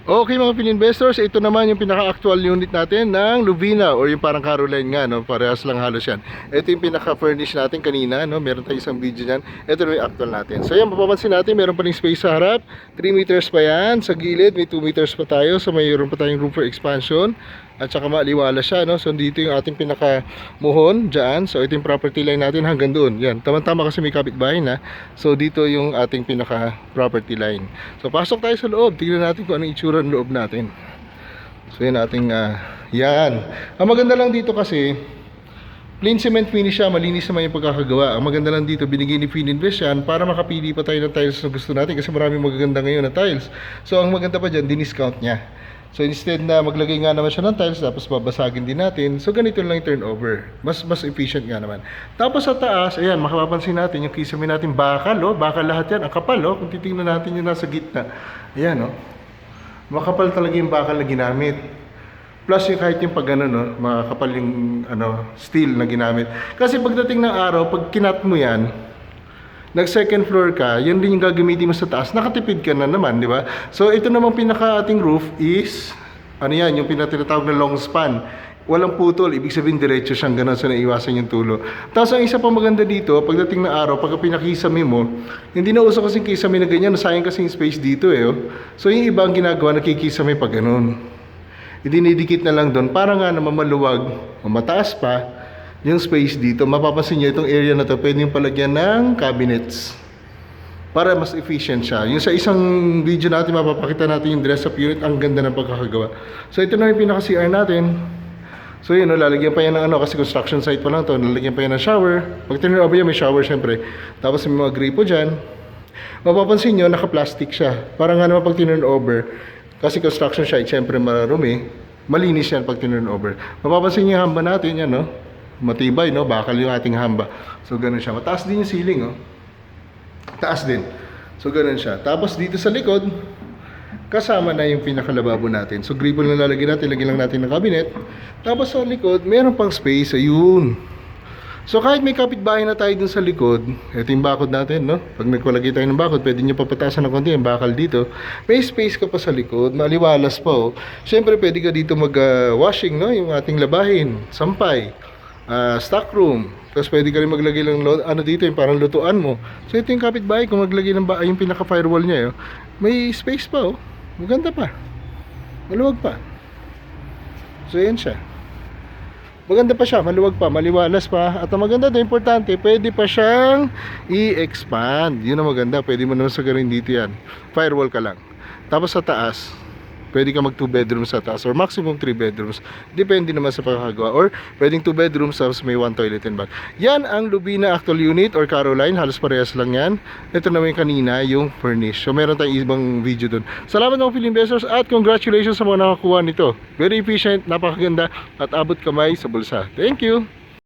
Okay mga Pininvestors, ito naman yung pinaka-actual unit natin ng Lubina or yung parang Caroline nga, no? Parehas lang halos yan. Ito yung pinaka-furnish natin kanina, no? Meron tayong isang video dyan. Ito na yung actual natin. So yan, mapapansin natin, meron pa rin space sa harap. 3 meters pa yan. Sa gilid, may 2 meters pa tayo. So mayroon pa tayong room for expansion. At saka maliwala siya, no? So dito yung ating pinaka-muhon dyan. So ito yung property line natin hanggang doon. Yan, tama-tama kasi may kapitbahay na. So dito yung ating pinaka-property line. So pasok tayo sa loob. Tingnan natin kung anong itsura ng loob natin. So yan ating yan. Ang maganda lang dito kasi plain cement finish siya, malinis naman yung pagkakagawa. Ang maganda lang dito, binigay ni Fininvest yan para makapili pa tayo ng tiles na gusto natin kasi maraming magaganda ngayon na tiles. So ang maganda pa dyan, diniscount niya. So instead na maglagay nga naman siya ng tiles tapos babasagin din natin, so ganito lang yung turnover. Mas efficient nga naman. Tapos sa taas, ayan, makapapansin natin yung kisame natin bakal, oh. Bakal lahat yan, ang kapal, oh. Kung titingnan natin yung nasa gitna. Ayan, oh. Makapal talaga yung bakal na ginamit. Plus yung kahit yung pag ano, no, makakapal yung steel na ginamit. Kasi pagdating ng araw, pag kinat mo yan, nag second floor ka, yun din yung gagamitin mo sa taas, nakatipid ka na naman, di ba? So ito namang pinaka ating roof is, ano yan, yung pinatinatawag na long span. Walang putol, ibig sabihin diretso siyang gano'n, so naiwasan yung tulo. Tapos ang isa pa maganda dito, pagdating na araw, pagka pinakisame mo, hindi na uso kasing kisame na ganyan, nasayang kasing space dito eh. Oh. So yung iba ang ginagawa, nakikisame pa gano'n. Idinidikit na lang doon, para nga naman maluwag, o mataas pa, yung space dito. Mapapansin nyo, itong area na to pwede yung palagyan ng cabinets para mas efficient siya. Yung sa isang video natin, mapapakita natin yung dress-up unit. Ang ganda ng pagkakagawa. So ito na yung pinaka-CR natin. So yun, lalagyan pa yan ng kasi construction site pa lang to, lalagyan pa yan ng shower. Pag tinuraba yan, may shower syempre. Tapos may mga gripo dyan. Mapapansin nyo, naka-plastic siya. Para nga naman pag tinurn-over, kasi construction siya, syempre mararumi, malinis yan pag tinurn-over. Mapapansin nyo yung hamba natin, yan, no? Matibay, no? Bakal yung ating hamba. So ganun siya. Mataas din yung ceiling, oh. Taas din. So ganun siya. Tapos dito sa likod, kasama na yung pinakalababo natin. So gripo lang lalagyan natin, lagyan lang natin ng cabinet. Tapos sa likod, meron pang space. Ayun. So kahit may kapitbahay na tayo dun sa likod, ito yung bakod natin, no? Pag nagpalagay tayo ng bakod, pwede nyo papatasan ng konti yung bakal dito. May space ka pa sa likod, maliwalas pa, oh. Siyempre pwede ka dito mag-washing, no? Yung ating labahin, sampay. Stock room. Tapos pwede ka rin maglagay ng dito yung parang lutuan mo. So ito yung kapitbahay kung maglagay ng yung pinaka firewall niya, may space pa, oh. Maganda pa. Maluwag pa. So yan siya. Maganda pa siya, maluwag pa, maliwalas pa. At ang maganda doon, importante, pwede pa siyang i-expand. Yun ang maganda, pwede mo naman sagarin dito yan. Firewall ka lang. Tapos sa taas, pwede ka mag 2 bedrooms sa taas or maximum 3 bedrooms. Depende naman sa pagkakagawa. Or pwedeng 2 bedrooms tapos may 1 toilet and bath. Yan ang Lubina actual unit or Caroline. Halos parehas lang yan. Ito naman yung kanina, yung furnish. So meron tayong ibang video dun. Salamat mga Fininvestors at congratulations sa mga nakakuha nito. Very efficient, napakaganda at abot kamay sa bulsa. Thank you!